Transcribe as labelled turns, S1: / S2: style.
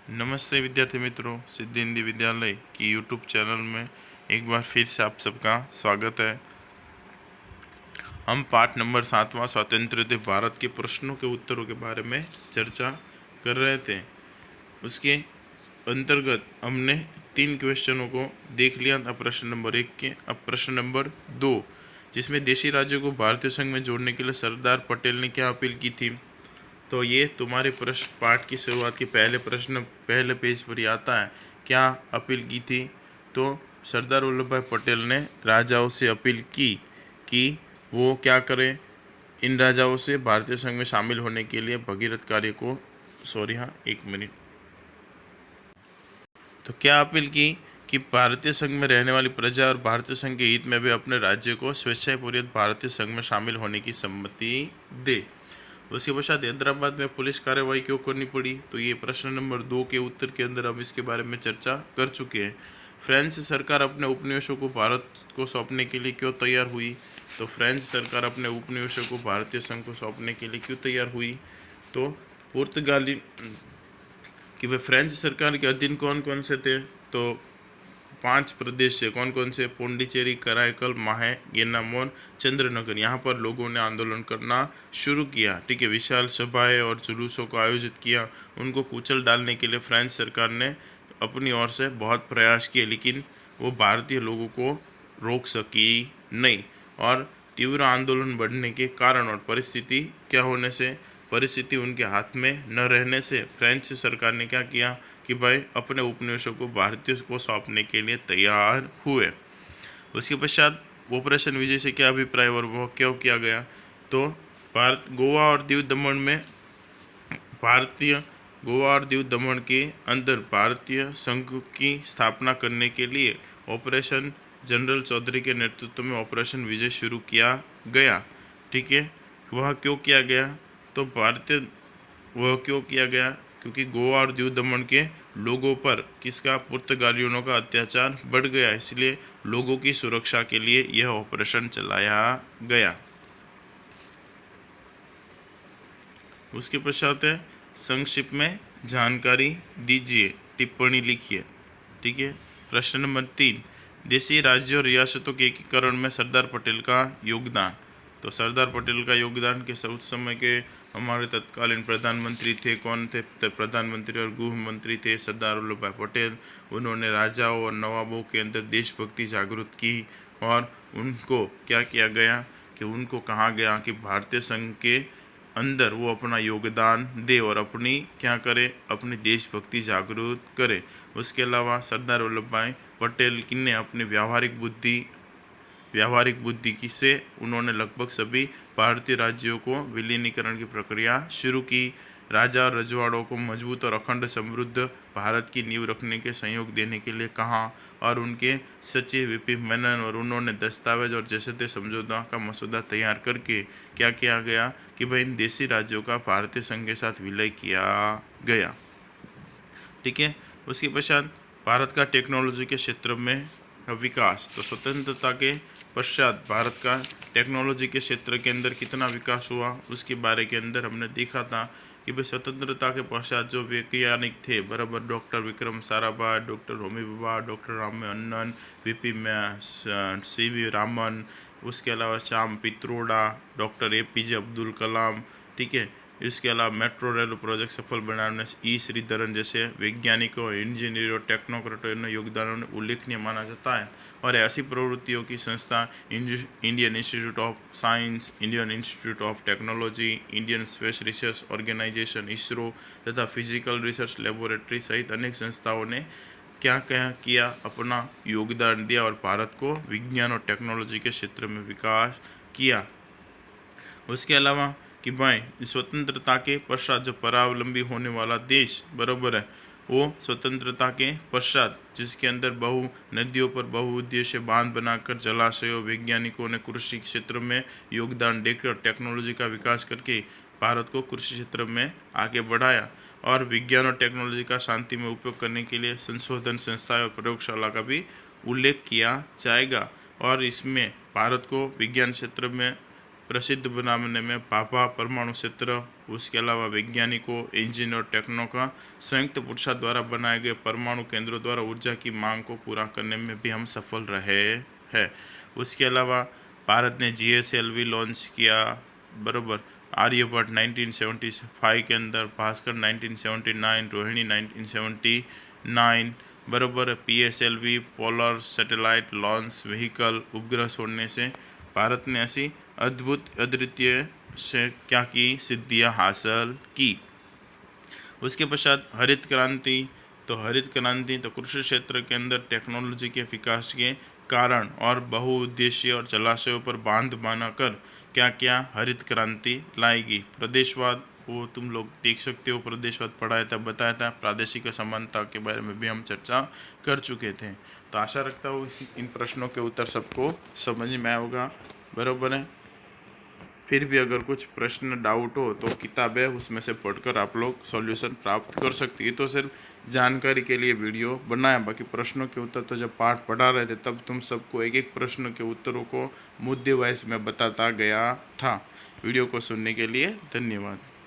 S1: नमस्ते विद्यार्थी मित्रों, सिद्धि हिंदी विद्यालय की यूट्यूब चैनल में एक बार फिर से आप सबका स्वागत है। हम पाठ नंबर 7वां स्वतंत्र भारत के प्रश्नों के उत्तरों के बारे में चर्चा कर रहे थे। उसके अंतर्गत हमने 3 क्वेश्चनों को देख लिया था, प्रश्न नंबर 1 के। अब प्रश्न नंबर 2, जिसमें देशी राज्यों को भारतीय संघ में जोड़ने के लिए सरदार पटेल ने क्या अपील की थी। तो ये तुम्हारे प्रश्न पाठ की शुरुआत के पहले प्रश्न पहले पेज पर ही आता है। क्या अपील की थी? तो सरदार वल्लभ भाई पटेल ने राजाओं से अपील की कि वो क्या करें, इन राजाओं से भारतीय संघ में शामिल होने के लिए भगीरथ कार्य को हाँ, एक मिनट। तो क्या अपील की कि भारतीय संघ में रहने वाली प्रजा और भारतीय संघ के हित में भी अपने राज्य को स्वेच्छापूर्वक भारतीय संघ में शामिल होने की सम्मति दे। उसके पश्चात हैदराबाद में पुलिस कार्रवाई क्यों करनी पड़ी। तो ये प्रश्न नंबर 2 के उत्तर के अंदर हम इसके बारे में चर्चा कर चुके हैं। फ्रांस सरकार अपने उपनिवेशों को भारत को सौंपने के लिए क्यों तैयार हुई। तो फ्रांस सरकार अपने उपनिवेशों को भारतीय संघ को सौंपने के लिए क्यों तैयार हुई। तो पुर्तगाली कि वे फ्रेंच सरकार के अधीन कौन कौन से थे। तो 5 प्रदेश से कौन कौन से, पौंडीचेरी, कराईकल, माहे, गेनामोन, चंद्रनगर। यहाँ पर लोगों ने आंदोलन करना शुरू किया। ठीक है, विशाल सभाएं और जुलूसों को आयोजित किया। उनको कुचल डालने के लिए फ्रांस सरकार ने अपनी ओर से बहुत प्रयास किए, लेकिन वो भारतीय लोगों को रोक सकी नहीं। और तीव्र आंदोलन बढ़ने के कारण और परिस्थिति क्या होने से, परिस्थिति उनके हाथ में न रहने से फ्रेंच सरकार ने क्या किया कि भाई अपने उपनिवेशों को भारतीय को सौंपने के लिए तैयार हुए। उसके पश्चात ऑपरेशन विजय से क्या अभिप्राय और वह क्यों किया गया। तो भारत गोवा और दीव दमन में भारतीय गोवा और दीव दमन के अंदर भारतीय संघ की स्थापना करने के लिए ऑपरेशन जनरल चौधरी के नेतृत्व में ऑपरेशन विजय शुरू किया गया। ठीक है, वह क्यों किया गया। तो वह क्यों किया गया क्योंकि गोवा और दीव दमन के लोगों पर किसका, पुर्तगालियों का अत्याचार बढ़ गया, इसलिए लोगों की सुरक्षा के लिए यह ऑपरेशन चलाया गया। उसके पश्चात है संक्षिप्त में जानकारी दीजिए, टिप्पणी लिखिए। ठीक है, प्रश्न नंबर 3, देशी राज्यों और रियासतों के एकीकरण में सरदार पटेल का योगदान। तो सरदार पटेल का योगदान के उस समय के हमारे तत्कालीन प्रधानमंत्री थे, कौन थे। प्रधानमंत्री और गृह मंत्री थे सरदार वल्लभ भाई पटेल। उन्होंने राजाओं और नवाबों के अंदर देशभक्ति जागृत की और उनको क्या किया गया कि उनको कहा गया कि भारतीय संघ के अंदर वो अपना योगदान दे और अपनी क्या करे, अपनी देशभक्ति जागृत करे। उसके अलावा सरदार वल्लभ भाई पटेल ने अपनी व्यावहारिक बुद्धि की से उन्होंने लगभग सभी भारतीय राज्यों को विलीनीकरण की प्रक्रिया शुरू की। राजा और रजवाड़ों को मजबूत और अखंड समृद्ध भारत की नींव रखने के सहयोग देने के लिए कहा और उनके सचिव वीपी मेनन और उन्होंने दस्तावेज और जैसे थे समझौता का मसौदा तैयार करके क्या किया गया कि भाई इन देशी राज्यों का भारतीय संघ के साथ विलय किया गया। ठीक है, उसके पश्चात भारत का टेक्नोलॉजी के क्षेत्र में विकास। तो स्वतंत्रता के पश्चात भारत का टेक्नोलॉजी के क्षेत्र के अंदर कितना विकास हुआ उसके बारे के अंदर हमने देखा था कि भाई स्वतंत्रता के पश्चात जो वैज्ञानिक थे बराबर doctor Vikram Sarabhai, doctor Homi Bhabha, doctor Ramannan, VP C V. Raman, उसके अलावा श्याम पित्रोड़ा, डॉक्टर एपीजे अब्दुल कलाम। ठीक है, इसके अलावा मेट्रो रेल प्रोजेक्ट सफल बनाने ई श्रीधरन जैसे वैज्ञानिकों, इंजीनियरों, टेक्नोक्रेटों ने योगदानों ने उल्लेखनीय माना जाता है। और ऐसी प्रवृत्तियों की संस्था Indian Institute of Science, Indian Institute of Technology, Indian Space Research Organisation ISRO तथा फिजिकल रिसर्च लेबोरेटरी सहित अनेक संस्थाओं ने क्या क्या किया, अपना योगदान दिया और भारत को विज्ञान और टेक्नोलॉजी के क्षेत्र में विकास किया। उसके अलावा कि भाई स्वतंत्रता के पश्चात जो परावलंबी होने वाला देश बराबर है, वो स्वतंत्रता के पश्चात जिसके अंदर नदियों पर बहुउद्देशीय बांध बनाकर जलाशयों, वैज्ञानिकों ने कृषि क्षेत्र में योगदान देकर टेक्नोलॉजी का विकास करके भारत को कृषि क्षेत्र में आगे बढ़ाया। और विज्ञान और टेक्नोलॉजी का शांति में उपयोग करने के लिए संशोधन संस्थाएं और प्रयोगशाला का भी उल्लेख किया जाएगा। और इसमें भारत को विज्ञान क्षेत्र में प्रसिद्ध बनाने में भाभा परमाणु क्षेत्र, उसके अलावा वैज्ञानिकों, इंजीनियर, टेक्नो का संयुक्त पुरुषार्थ द्वारा बनाए गए परमाणु केंद्रों द्वारा ऊर्जा की मांग को पूरा करने में भी हम सफल रहे हैं। उसके अलावा भारत ने GSLV लॉन्च किया, बराबर। आर्यभट्ट 1975 के अंदर, भास्कर 1979, रोहिणी 1979, बराबर। PSLV polar satellite launch vehicle, उपग्रह छोड़ने से भारत ने ऐसी अद्भुत अद्वितीय से क्या की सिद्धियां हासिल की। उसके पश्चात हरित क्रांति। तो हरित क्रांति तो कृषि क्षेत्र के अंदर टेक्नोलॉजी के विकास के कारण और बहुउद्देशीय और जलाशयों पर बांध बनाकर क्या क्या हरित क्रांति लाएगी। प्रदेशवाद, वो तुम लोग देख सकते हो, प्रदेशवाद पढ़ाया था, बताया था। प्रादेशिक समानता के बारे में भी हम चर्चा कर चुके थे। तो आशा रखता हूँ इन प्रश्नों के उत्तर सबको समझ में आया होगा, बराबर है। फिर भी अगर कुछ प्रश्न डाउट हो तो किताब है, उसमें से पढ़कर आप लोग सॉल्यूशन प्राप्त कर सकते हैं। तो सिर्फ जानकारी के लिए वीडियो बनाया, बाकी प्रश्नों के उत्तर तो जब पाठ पढ़ा रहे थे तब तुम सबको एक एक प्रश्न के उत्तरों को मुद्दे वाइज में बताता गया था। वीडियो को सुनने के लिए धन्यवाद।